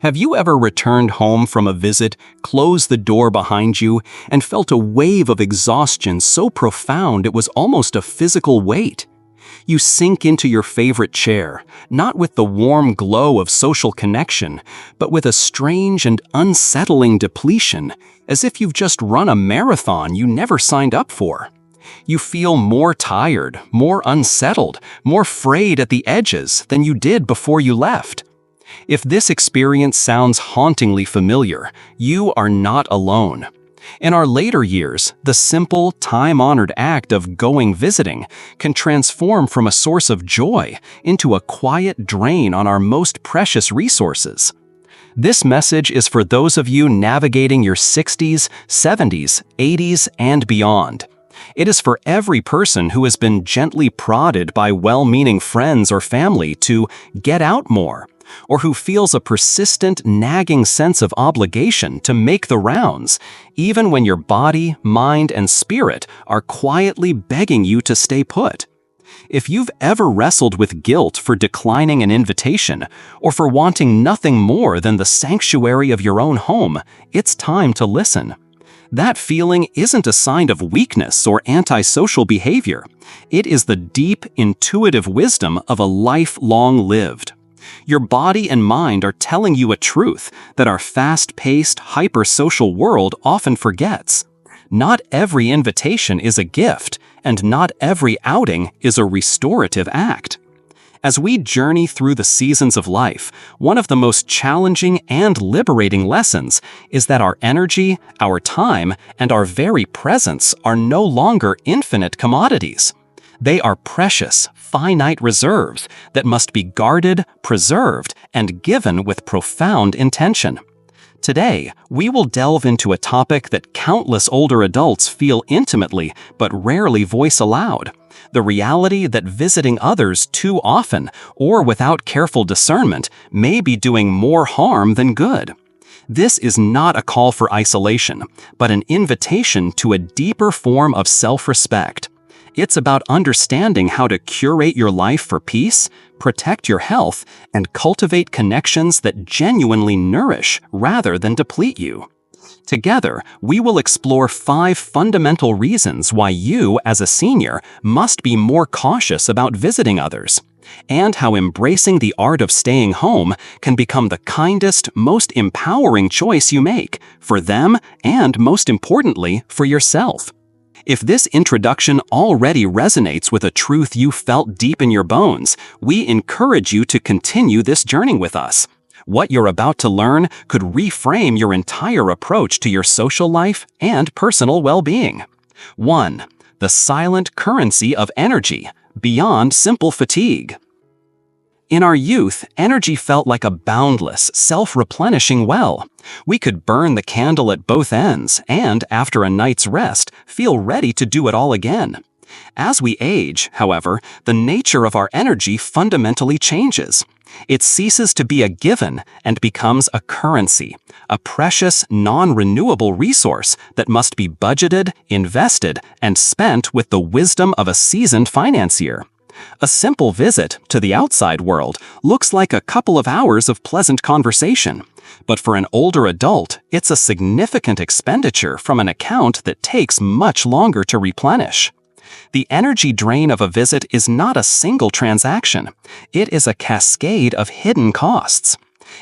Have you ever returned home from a visit, closed the door behind you, and felt a wave of exhaustion so profound it was almost a physical weight? You sink into your favorite chair, not with the warm glow of social connection, but with a strange and unsettling depletion, as if you've just run a marathon you never signed up for. You feel more tired, more unsettled, more frayed at the edges than you did before you left. If this experience sounds hauntingly familiar, you are not alone. In our later years, the simple, time-honored act of going visiting can transform from a source of joy into a quiet drain on our most precious resources. This message is for those of you navigating your 60s, 70s, 80s, and beyond. It is for every person who has been gently prodded by well-meaning friends or family to get out more, or who feels a persistent, nagging sense of obligation to make the rounds, even when your body, mind, and spirit are quietly begging you to stay put. If you've ever wrestled with guilt for declining an invitation, or for wanting nothing more than the sanctuary of your own home, it's time to listen. That feeling isn't a sign of weakness or antisocial behavior. It is the deep, intuitive wisdom of a life long lived. Your body and mind are telling you a truth that our fast-paced, hyper-social world often forgets. Not every invitation is a gift, and not every outing is a restorative act. As we journey through the seasons of life, one of the most challenging and liberating lessons is that our energy, our time, and our very presence are no longer infinite commodities. They are precious, finite reserves that must be guarded, preserved, and given with profound intention. Today, we will delve into a topic that countless older adults feel intimately but rarely voice aloud: the reality that visiting others too often or without careful discernment may be doing more harm than good. This is not a call for isolation, but an invitation to a deeper form of self-respect. It's about understanding how to curate your life for peace, protect your health, and cultivate connections that genuinely nourish rather than deplete you. Together, we will explore 5 fundamental reasons why you, as a senior, must be more cautious about visiting others, and how embracing the art of staying home can become the kindest, most empowering choice you make, for them and, most importantly, for yourself. If this introduction already resonates with a truth you felt deep in your bones, we encourage you to continue this journey with us. What you're about to learn could reframe your entire approach to your social life and personal well-being. 1. The silent currency of energy, beyond simple fatigue. In our youth, energy felt like a boundless, self-replenishing well. We could burn the candle at both ends and, after a night's rest, feel ready to do it all again. As we age, however, the nature of our energy fundamentally changes. It ceases to be a given and becomes a currency, a precious, non-renewable resource that must be budgeted, invested, and spent with the wisdom of a seasoned financier. A simple visit to the outside world looks like a couple of hours of pleasant conversation, but for an older adult, it's a significant expenditure from an account that takes much longer to replenish. The energy drain of a visit is not a single transaction. It is a cascade of hidden costs.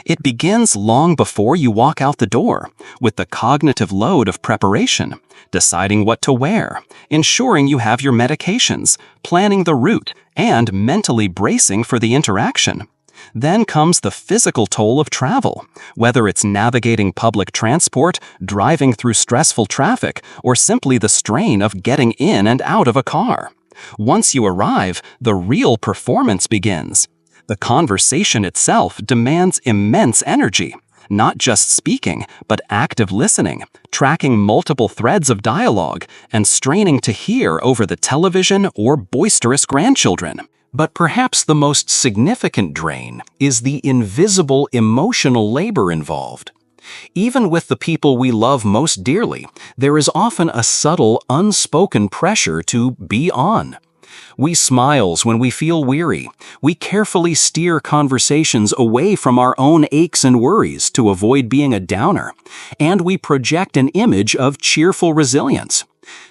It begins long before you walk out the door, with the cognitive load of preparation, deciding what to wear, ensuring you have your medications, planning the route, and mentally bracing for the interaction. Then comes the physical toll of travel, whether it's navigating public transport, driving through stressful traffic, or simply the strain of getting in and out of a car. Once you arrive, the real performance begins. The conversation itself demands immense energy, not just speaking, but active listening, tracking multiple threads of dialogue, and straining to hear over the television or boisterous grandchildren. But perhaps the most significant drain is the invisible emotional labor involved. Even with the people we love most dearly, there is often a subtle, unspoken pressure to be on. We smile when we feel weary. We carefully steer conversations away from our own aches and worries to avoid being a downer. And we project an image of cheerful resilience.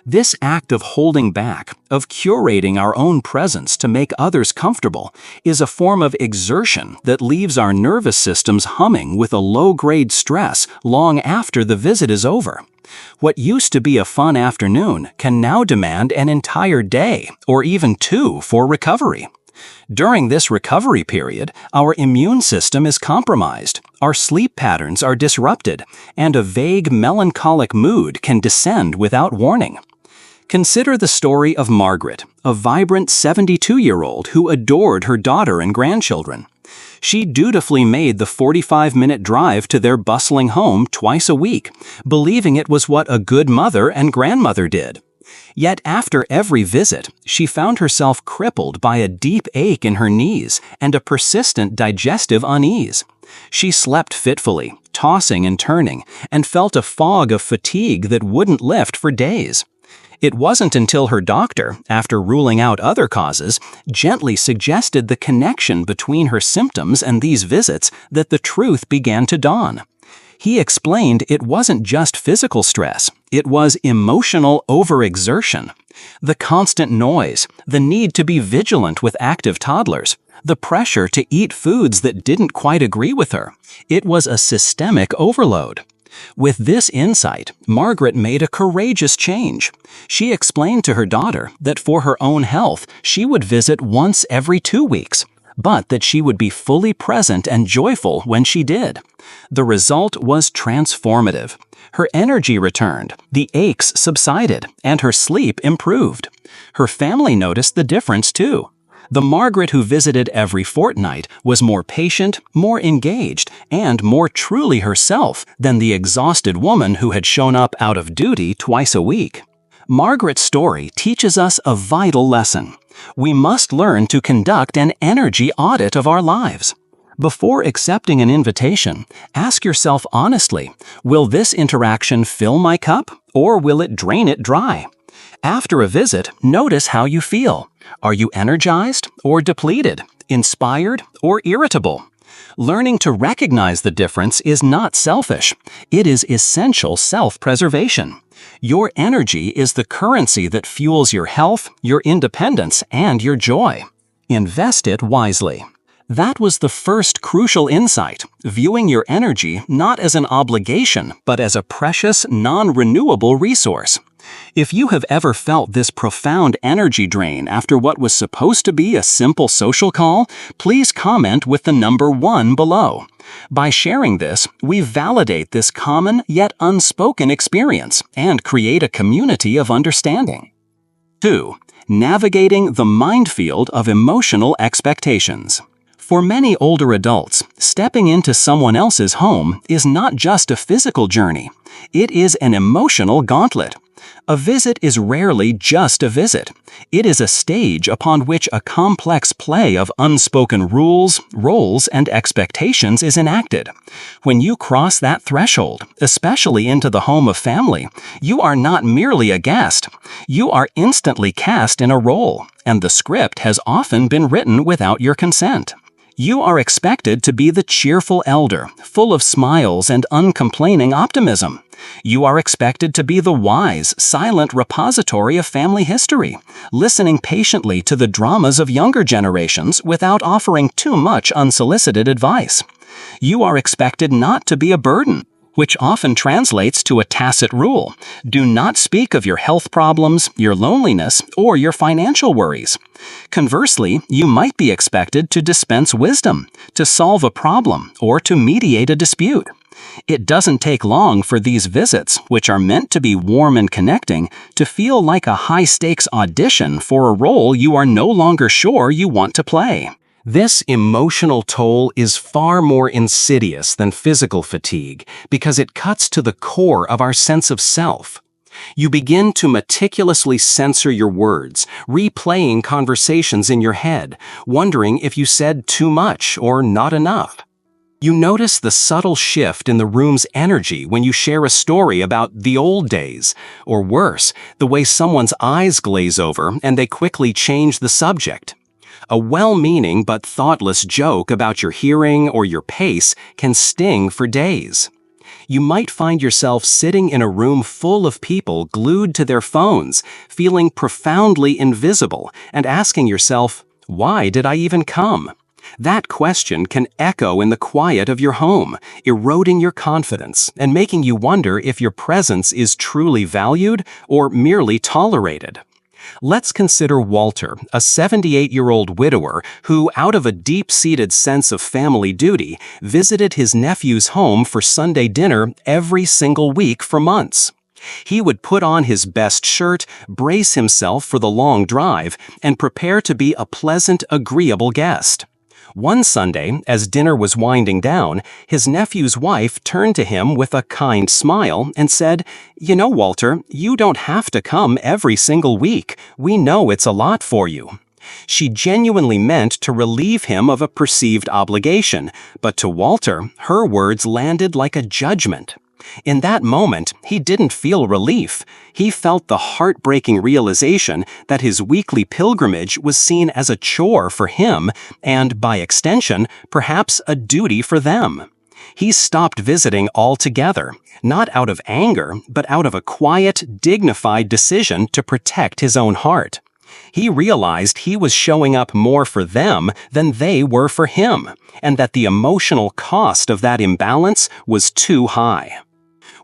This act of holding back, of curating our own presence to make others comfortable, is a form of exertion that leaves our nervous systems humming with a low-grade stress long after the visit is over. What used to be a fun afternoon can now demand an entire day, or even two, for recovery. During this recovery period, our immune system is compromised, our sleep patterns are disrupted, and a vague melancholic mood can descend without warning. Consider the story of Margaret, a vibrant 72-year-old who adored her daughter and grandchildren. She dutifully made the 45-minute drive to their bustling home twice a week, believing it was what a good mother and grandmother did. Yet after every visit, she found herself crippled by a deep ache in her knees and a persistent digestive unease. She slept fitfully, tossing and turning, and felt a fog of fatigue that wouldn't lift for days. It wasn't until her doctor, after ruling out other causes, gently suggested the connection between her symptoms and these visits that the truth began to dawn. He explained it wasn't just physical stress, it was emotional overexertion. The constant noise, the need to be vigilant with active toddlers, the pressure to eat foods that didn't quite agree with her. It was a systemic overload. With this insight, Margaret made a courageous change. She explained to her daughter that for her own health, she would visit once every 2 weeks, but that she would be fully present and joyful when she did. The result was transformative. Her energy returned, the aches subsided, and her sleep improved. Her family noticed the difference too. The Margaret who visited every fortnight was more patient, more engaged, and more truly herself than the exhausted woman who had shown up out of duty twice a week. Margaret's story teaches us a vital lesson. We must learn to conduct an energy audit of our lives. Before accepting an invitation, ask yourself honestly, will this interaction fill my cup, or will it drain it dry? After a visit, notice how you feel. Are you energized or depleted, inspired or irritable? Learning to recognize the difference is not selfish. It is essential self-preservation. Your energy is the currency that fuels your health, your independence, and your joy. Invest it wisely. That was the first crucial insight, viewing your energy not as an obligation, but as a precious, non-renewable resource. If you have ever felt this profound energy drain after what was supposed to be a simple social call, please comment with the number 1 below. By sharing this, we validate this common yet unspoken experience and create a community of understanding. 2. Navigating the minefield of emotional expectations. For many older adults, stepping into someone else's home is not just a physical journey. It is an emotional gauntlet. A visit is rarely just a visit. It is a stage upon which a complex play of unspoken rules, roles, and expectations is enacted. When you cross that threshold, especially into the home of family, you are not merely a guest. You are instantly cast in a role, and the script has often been written without your consent. You are expected to be the cheerful elder, full of smiles and uncomplaining optimism. You are expected to be the wise, silent repository of family history, listening patiently to the dramas of younger generations without offering too much unsolicited advice. You are expected not to be a burden, which often translates to a tacit rule. Do not speak of your health problems, your loneliness, or your financial worries. Conversely, you might be expected to dispense wisdom, to solve a problem, or to mediate a dispute. It doesn't take long for these visits, which are meant to be warm and connecting, to feel like a high-stakes audition for a role you are no longer sure you want to play. This emotional toll is far more insidious than physical fatigue because it cuts to the core of our sense of self. You begin to meticulously censor your words, replaying conversations in your head, wondering if you said too much or not enough. You notice the subtle shift in the room's energy when you share a story about the old days, or worse, the way someone's eyes glaze over and they quickly change the subject. A well-meaning but thoughtless joke about your hearing or your pace can sting for days. You might find yourself sitting in a room full of people glued to their phones, feeling profoundly invisible and asking yourself, "Why did I even come?" That question can echo in the quiet of your home, eroding your confidence and making you wonder if your presence is truly valued or merely tolerated. Let's consider Walter, a 78-year-old widower who, out of a deep-seated sense of family duty, visited his nephew's home for Sunday dinner every single week for months. He would put on his best shirt, brace himself for the long drive, and prepare to be a pleasant, agreeable guest. One Sunday, as dinner was winding down, his nephew's wife turned to him with a kind smile and said, "You know, Walter, you don't have to come every single week. We know it's a lot for you." She genuinely meant to relieve him of a perceived obligation, but to Walter, her words landed like a judgment. In that moment, he didn't feel relief. He felt the heartbreaking realization that his weekly pilgrimage was seen as a chore for him and, by extension, perhaps a duty for them. He stopped visiting altogether, not out of anger, but out of a quiet, dignified decision to protect his own heart. He realized he was showing up more for them than they were for him, and that the emotional cost of that imbalance was too high.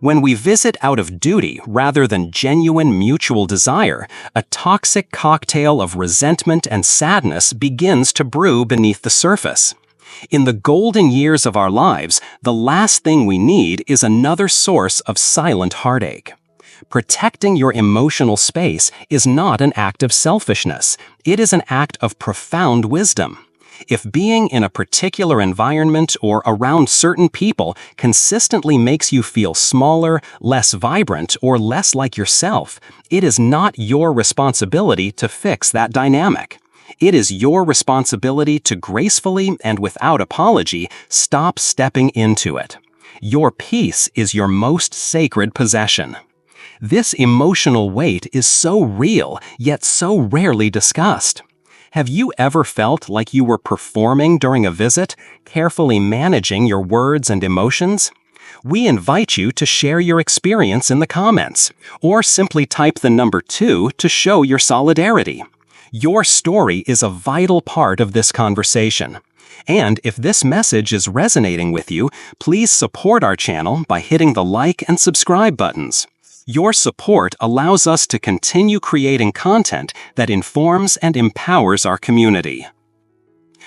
When we visit out of duty rather than genuine mutual desire, a toxic cocktail of resentment and sadness begins to brew beneath the surface. In the golden years of our lives, the last thing we need is another source of silent heartache. Protecting your emotional space is not an act of selfishness. It is an act of profound wisdom. If being in a particular environment or around certain people consistently makes you feel smaller, less vibrant, or less like yourself, it is not your responsibility to fix that dynamic. It is your responsibility to gracefully and without apology stop stepping into it. Your peace is your most sacred possession. This emotional weight is so real, yet so rarely discussed. Have you ever felt like you were performing during a visit, carefully managing your words and emotions? We invite you to share your experience in the comments, or simply type the number 2 to show your solidarity. Your story is a vital part of this conversation. And if this message is resonating with you, please support our channel by hitting the like and subscribe buttons. Your support allows us to continue creating content that informs and empowers our community.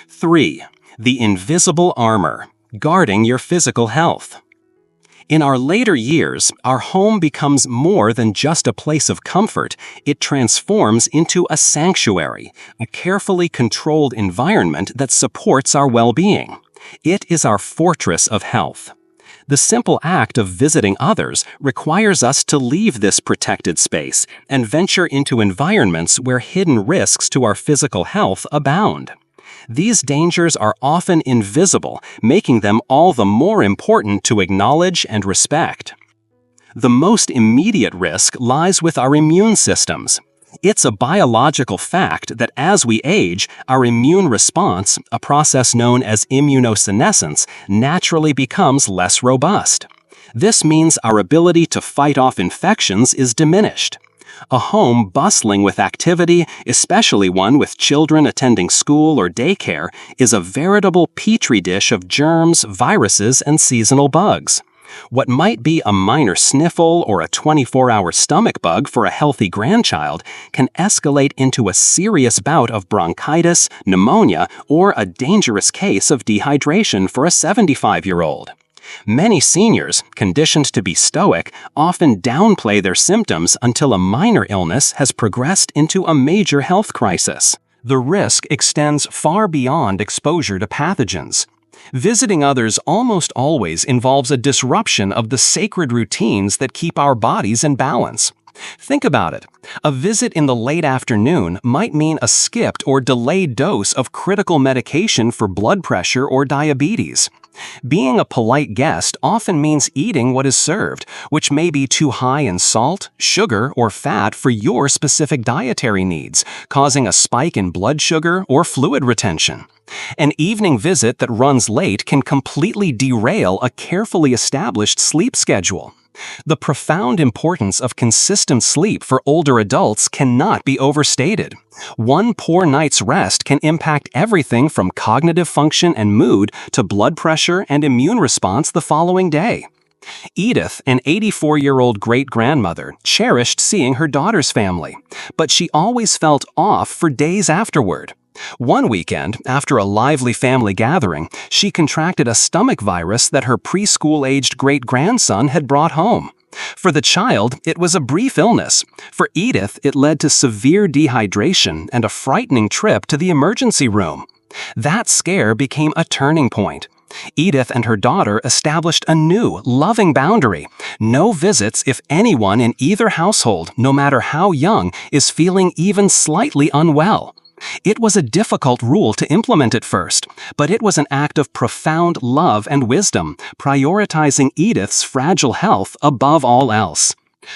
3. The invisible armor, guarding your physical health. In our later years, our home becomes more than just a place of comfort. It transforms into a sanctuary, a carefully controlled environment that supports our well-being. It is our fortress of health. The simple act of visiting others requires us to leave this protected space and venture into environments where hidden risks to our physical health abound. These dangers are often invisible, making them all the more important to acknowledge and respect. The most immediate risk lies with our immune systems. It's a biological fact that as we age, our immune response, a process known as immunosenescence, naturally becomes less robust. This means our ability to fight off infections is diminished. A home bustling with activity, especially one with children attending school or daycare, is a veritable petri dish of germs, viruses, and seasonal bugs. What might be a minor sniffle or a 24-hour stomach bug for a healthy grandchild can escalate into a serious bout of bronchitis, pneumonia, or a dangerous case of dehydration for a 75-year-old. Many seniors, conditioned to be stoic, often downplay their symptoms until a minor illness has progressed into a major health crisis. The risk extends far beyond exposure to pathogens. Visiting others almost always involves a disruption of the sacred routines that keep our bodies in balance. Think about it. A visit in the late afternoon might mean a skipped or delayed dose of critical medication for blood pressure or diabetes. Being a polite guest often means eating what is served, which may be too high in salt, sugar, or fat for your specific dietary needs, causing a spike in blood sugar or fluid retention. An evening visit that runs late can completely derail a carefully established sleep schedule. The profound importance of consistent sleep for older adults cannot be overstated. One poor night's rest can impact everything from cognitive function and mood to blood pressure and immune response the following day. Edith, an 84-year-old great-grandmother, cherished seeing her daughter's family, but she always felt off for days afterward. One weekend, after a lively family gathering, she contracted a stomach virus that her preschool-aged great-grandson had brought home. For the child, it was a brief illness. For Edith, it led to severe dehydration and a frightening trip to the emergency room. That scare became a turning point. Edith and her daughter established a new, loving boundary. No visits if anyone in either household, no matter how young, is feeling even slightly unwell. It was a difficult rule to implement at first, but it was an act of profound love and wisdom, prioritizing Edith's fragile health above all else.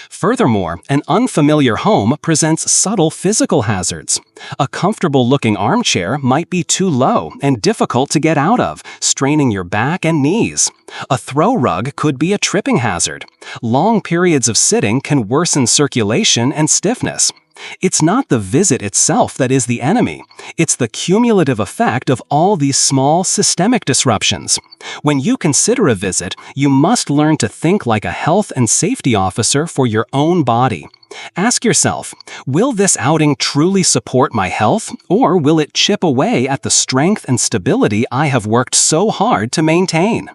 Furthermore, an unfamiliar home presents subtle physical hazards. A comfortable-looking armchair might be too low and difficult to get out of, straining your back and knees. A throw rug could be a tripping hazard. Long periods of sitting can worsen circulation and stiffness. It's not the visit itself that is the enemy. It's the cumulative effect of all these small systemic disruptions. When you consider a visit, you must learn to think like a health and safety officer for your own body. Ask yourself, will this outing truly support my health, or will it chip away at the strength and stability I have worked so hard to maintain?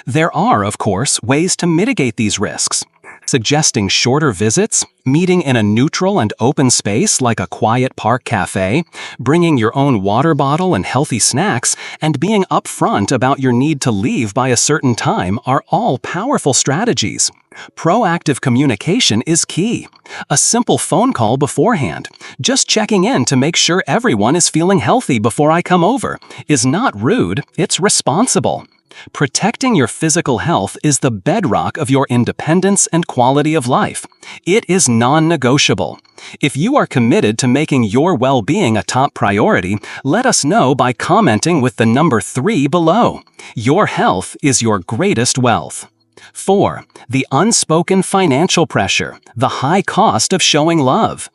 There are, of course, ways to mitigate these risks. Suggesting shorter visits, meeting in a neutral and open space like a quiet park cafe, bringing your own water bottle and healthy snacks, and being upfront about your need to leave by a certain time are all powerful strategies. Proactive communication is key. A simple phone call beforehand, just checking in to make sure everyone is feeling healthy before I come over, is not rude, it's responsible. Protecting your physical health is the bedrock of your independence and quality of life. It is non-negotiable. If you are committed to making your well-being a top priority, let us know by commenting with the number 3 below. Your health is your greatest wealth. 4. The unspoken financial pressure, the high cost of showing love.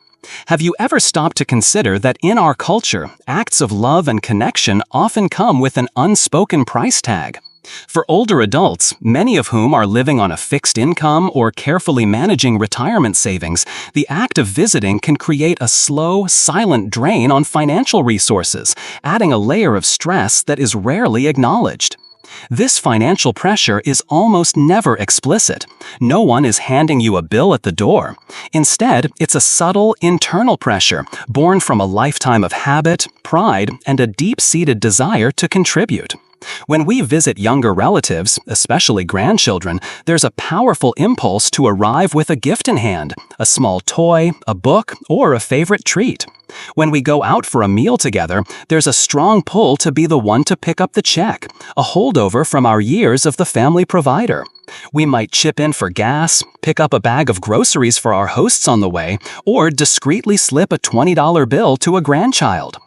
Have you ever stopped to consider that in our culture, acts of love and connection often come with an unspoken price tag? For older adults, many of whom are living on a fixed income or carefully managing retirement savings, the act of visiting can create a slow, silent drain on financial resources, adding a layer of stress that is rarely acknowledged. This financial pressure is almost never explicit. No one is handing you a bill at the door. Instead, it's a subtle, internal pressure born from a lifetime of habit, pride, and a deep-seated desire to contribute. When we visit younger relatives, especially grandchildren, there's a powerful impulse to arrive with a gift in hand, a small toy, a book, or a favorite treat. When we go out for a meal together, there's a strong pull to be the one to pick up the check, a holdover from our years of the family provider. We might chip in for gas, pick up a bag of groceries for our hosts on the way, or discreetly slip a $20 bill to a grandchild.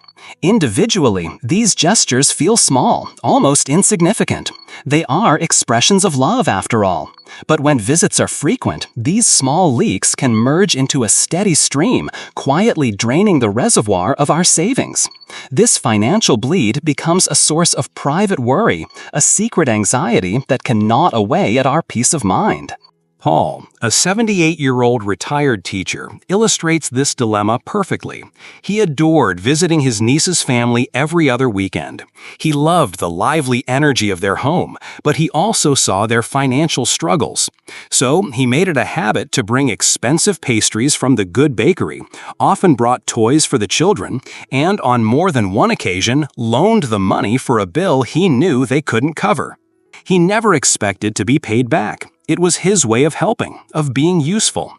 Individually, these gestures feel small, almost insignificant. They are expressions of love, after all. But when visits are frequent, these small leaks can merge into a steady stream, quietly draining the reservoir of our savings. This financial bleed becomes a source of private worry, a secret anxiety that can gnaw away at our peace of mind. Paul, a 78-year-old retired teacher, illustrates this dilemma perfectly. He adored visiting his niece's family every other weekend. He loved the lively energy of their home, but he also saw their financial struggles. So he made it a habit to bring expensive pastries from the good bakery, often brought toys for the children, and on more than one occasion loaned the money for a bill he knew they couldn't cover. He never expected to be paid back. It was his way of helping, of being useful.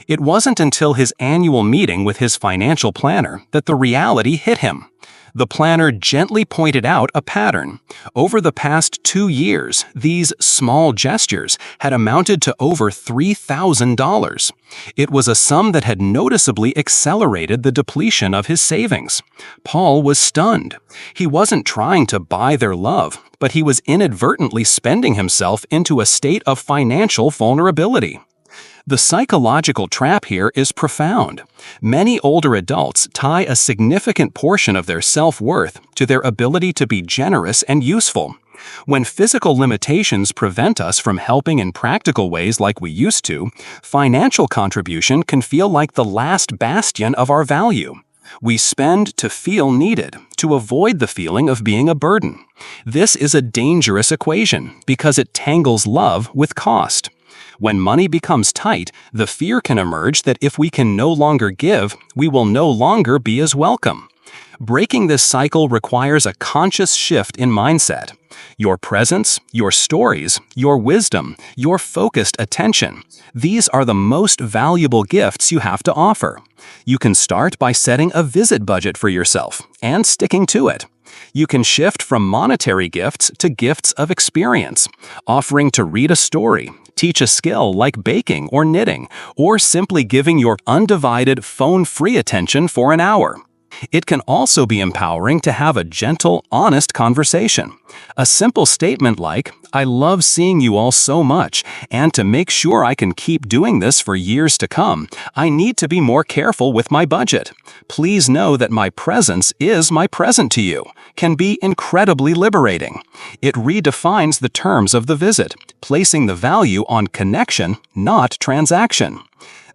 It wasn't until his annual meeting with his financial planner that the reality hit him. The planner gently pointed out a pattern. Over the past 2 years, these small gestures had amounted to over $3,000. It was a sum that had noticeably accelerated the depletion of his savings. Paul was stunned. He wasn't trying to buy their love, but he was inadvertently spending himself into a state of financial vulnerability. The psychological trap here is profound. Many older adults tie a significant portion of their self-worth to their ability to be generous and useful. When physical limitations prevent us from helping in practical ways like we used to, financial contribution can feel like the last bastion of our value. We spend to feel needed, to avoid the feeling of being a burden. This is a dangerous equation because it tangles love with cost. When money becomes tight, the fear can emerge that if we can no longer give, we will no longer be as welcome. Breaking this cycle requires a conscious shift in mindset. Your presence, your stories, your wisdom, your focused attention. These are the most valuable gifts you have to offer. You can start by setting a visit budget for yourself and sticking to it. You can shift from monetary gifts to gifts of experience, offering to read a story, teach a skill like baking or knitting, or simply giving your undivided phone-free attention for an hour. It can also be empowering to have a gentle, honest conversation. A simple statement like, "I love seeing you all so much, and to make sure I can keep doing this for years to come, I need to be more careful with my budget. Please know that my presence is my present to you," can be incredibly liberating. It redefines the terms of the visit, placing the value on connection, not transaction.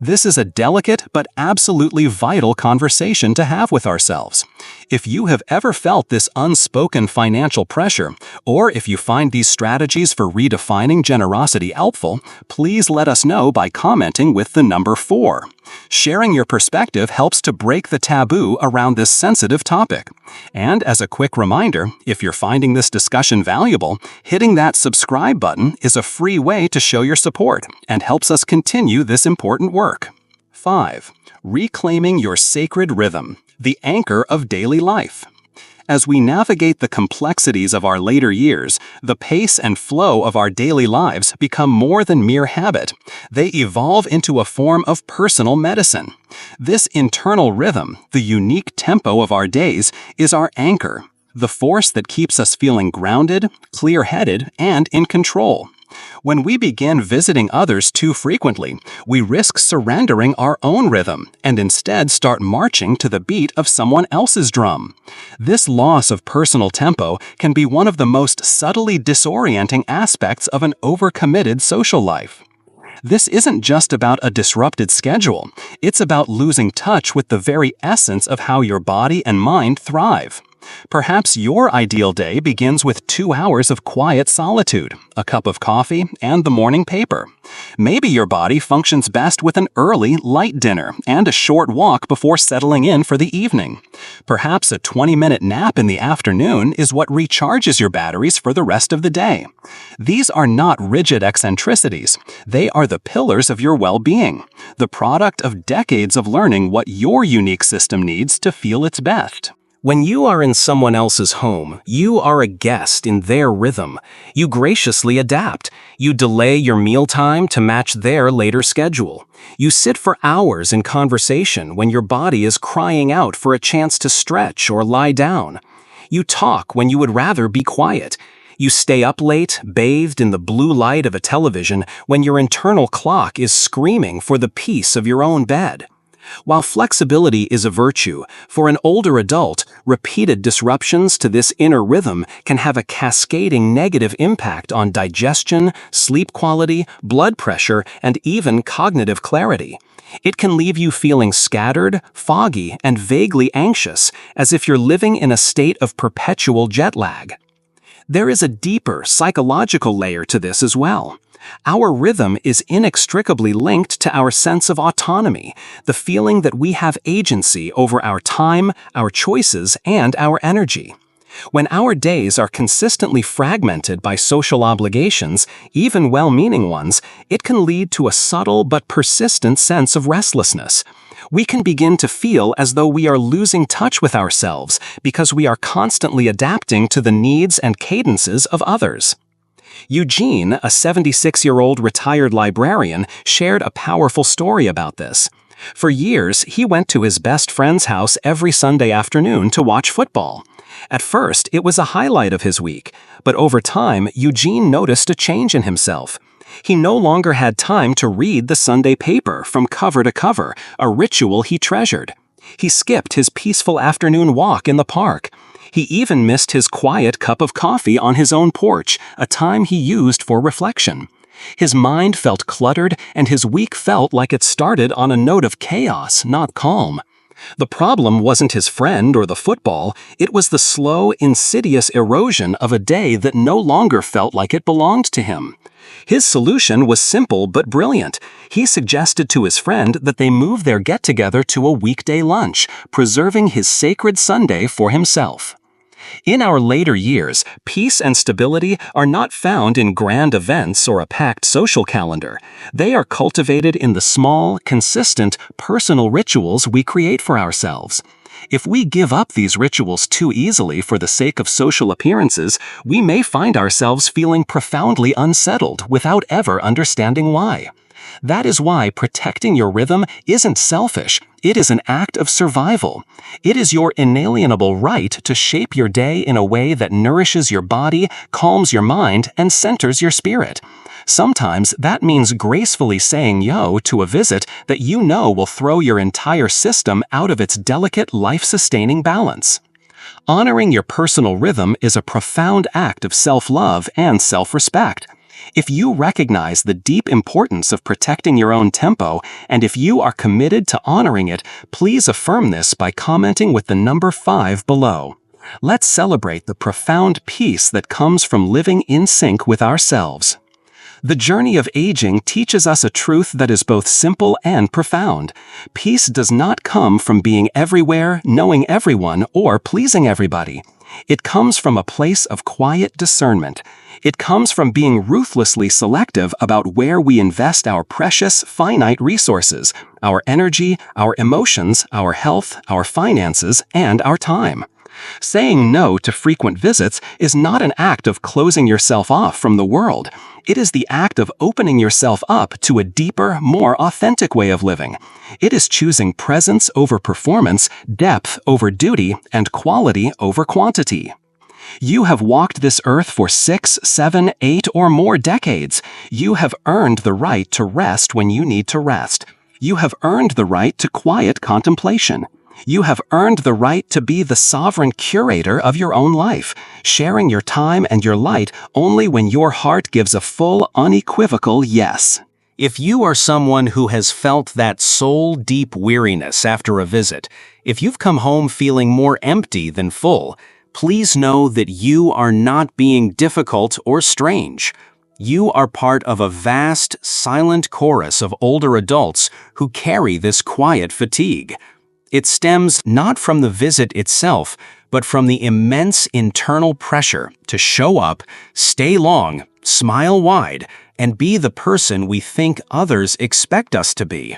This is a delicate but absolutely vital conversation to have with ourselves. If you have ever felt this unspoken financial pressure, or if you find these strategies for redefining generosity helpful, please let us know by commenting with the number 4. Sharing your perspective helps to break the taboo around this sensitive topic. And as a quick reminder, if you're finding this discussion valuable, hitting that subscribe button is a free way to show your support and helps us continue this important work. 5. Reclaiming your sacred rhythm, the anchor of daily life. As we navigate the complexities of our later years, the pace and flow of our daily lives become more than mere habit. They evolve into a form of personal medicine. This internal rhythm, the unique tempo of our days, is our anchor, the force that keeps us feeling grounded, clear-headed, and in control. When we begin visiting others too frequently, we risk surrendering our own rhythm and instead start marching to the beat of someone else's drum. This loss of personal tempo can be one of the most subtly disorienting aspects of an overcommitted social life. This isn't just about a disrupted schedule, it's about losing touch with the very essence of how your body and mind thrive. Perhaps your ideal day begins with 2 hours of quiet solitude, a cup of coffee, and the morning paper. Maybe your body functions best with an early, light dinner and a short walk before settling in for the evening. Perhaps a 20-minute nap in the afternoon is what recharges your batteries for the rest of the day. These are not rigid eccentricities. They are the pillars of your well-being, the product of decades of learning what your unique system needs to feel its best. When you are in someone else's home, you are a guest in their rhythm. You graciously adapt. You delay your mealtime to match their later schedule. You sit for hours in conversation when your body is crying out for a chance to stretch or lie down. You talk when you would rather be quiet. You stay up late, bathed in the blue light of a television when your internal clock is screaming for the peace of your own bed. While flexibility is a virtue, for an older adult, repeated disruptions to this inner rhythm can have a cascading negative impact on digestion, sleep quality, blood pressure, and even cognitive clarity. It can leave you feeling scattered, foggy, and vaguely anxious, as if you're living in a state of perpetual jet lag. There is a deeper psychological layer to this as well. Our rhythm is inextricably linked to our sense of autonomy, the feeling that we have agency over our time, our choices, and our energy. When our days are consistently fragmented by social obligations, even well-meaning ones, it can lead to a subtle but persistent sense of restlessness. We can begin to feel as though we are losing touch with ourselves because we are constantly adapting to the needs and cadences of others. Eugene, a 76-year-old retired librarian, shared a powerful story about this. For years, he went to his best friend's house every Sunday afternoon to watch football. At first, it was a highlight of his week, but over time, Eugene noticed a change in himself. He no longer had time to read the Sunday paper from cover to cover, a ritual he treasured. He skipped his peaceful afternoon walk in the park. He even missed his quiet cup of coffee on his own porch, a time he used for reflection. His mind felt cluttered, and his week felt like it started on a note of chaos, not calm. The problem wasn't his friend or the football, it was the slow, insidious erosion of a day that no longer felt like it belonged to him. His solution was simple but brilliant. He suggested to his friend that they move their get-together to a weekday lunch, preserving his sacred Sunday for himself. In our later years, peace and stability are not found in grand events or a packed social calendar. They are cultivated in the small, consistent, personal rituals we create for ourselves. If we give up these rituals too easily for the sake of social appearances, we may find ourselves feeling profoundly unsettled without ever understanding why. That is why protecting your rhythm isn't selfish. It is an act of survival. It is your inalienable right to shape your day in a way that nourishes your body, calms your mind, and centers your spirit. Sometimes that means gracefully saying yo to a visit that you know will throw your entire system out of its delicate, life-sustaining balance. Honoring your personal rhythm is a profound act of self-love and self-respect. If you recognize the deep importance of protecting your own tempo, and if you are committed to honoring it, please affirm this by commenting with the number 5 below. Let's celebrate the profound peace that comes from living in sync with ourselves. The journey of aging teaches us a truth that is both simple and profound. Peace does not come from being everywhere, knowing everyone, or pleasing everybody. It comes from a place of quiet discernment. It comes from being ruthlessly selective about where we invest our precious, finite resources, our energy, our emotions, our health, our finances, and our time. Saying no to frequent visits is not an act of closing yourself off from the world. It is the act of opening yourself up to a deeper, more authentic way of living. It is choosing presence over performance, depth over duty, and quality over quantity. You have walked this earth for 6, 7, 8, or more decades. You have earned the right to rest when you need to rest. You have earned the right to quiet contemplation. You have earned the right to be the sovereign curator of your own life, sharing your time and your light only when your heart gives a full, unequivocal yes. If you are someone who has felt that soul-deep weariness after a visit, if you've come home feeling more empty than full, please know that you are not being difficult or strange. You are part of a vast, silent chorus of older adults who carry this quiet fatigue. It stems not from the visit itself, but from the immense internal pressure to show up, stay long, smile wide, and be the person we think others expect us to be.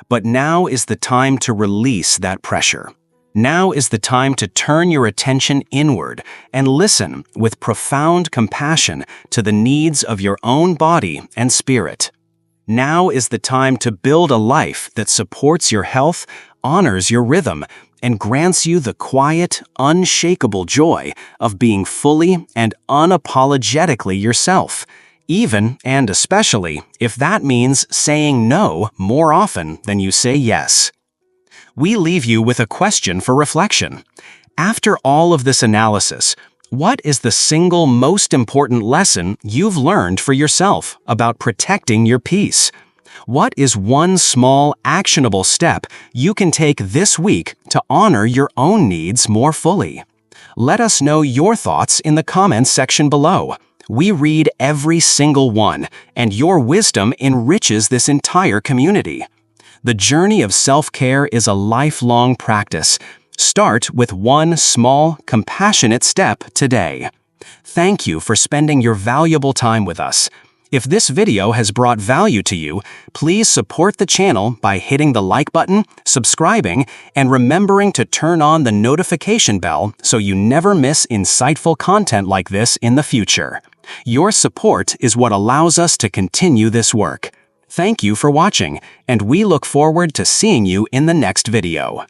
But now is the time to release that pressure. Now is the time to turn your attention inward and listen with profound compassion to the needs of your own body and spirit. Now is the time to build a life that supports your health, honors your rhythm, and grants you the quiet, unshakable joy of being fully and unapologetically yourself, even and especially if that means saying no more often than you say yes. We leave you with a question for reflection. After all of this analysis, what is the single most important lesson you've learned for yourself about protecting your peace? What is one small, actionable step you can take this week to honor your own needs more fully? Let us know your thoughts in the comments section below. We read every single one, and your wisdom enriches this entire community. The journey of self-care is a lifelong practice. Start with one small, compassionate step today. Thank you for spending your valuable time with us. If this video has brought value to you, please support the channel by hitting the like button, subscribing, and remembering to turn on the notification bell so you never miss insightful content like this in the future. Your support is what allows us to continue this work. Thank you for watching, and we look forward to seeing you in the next video.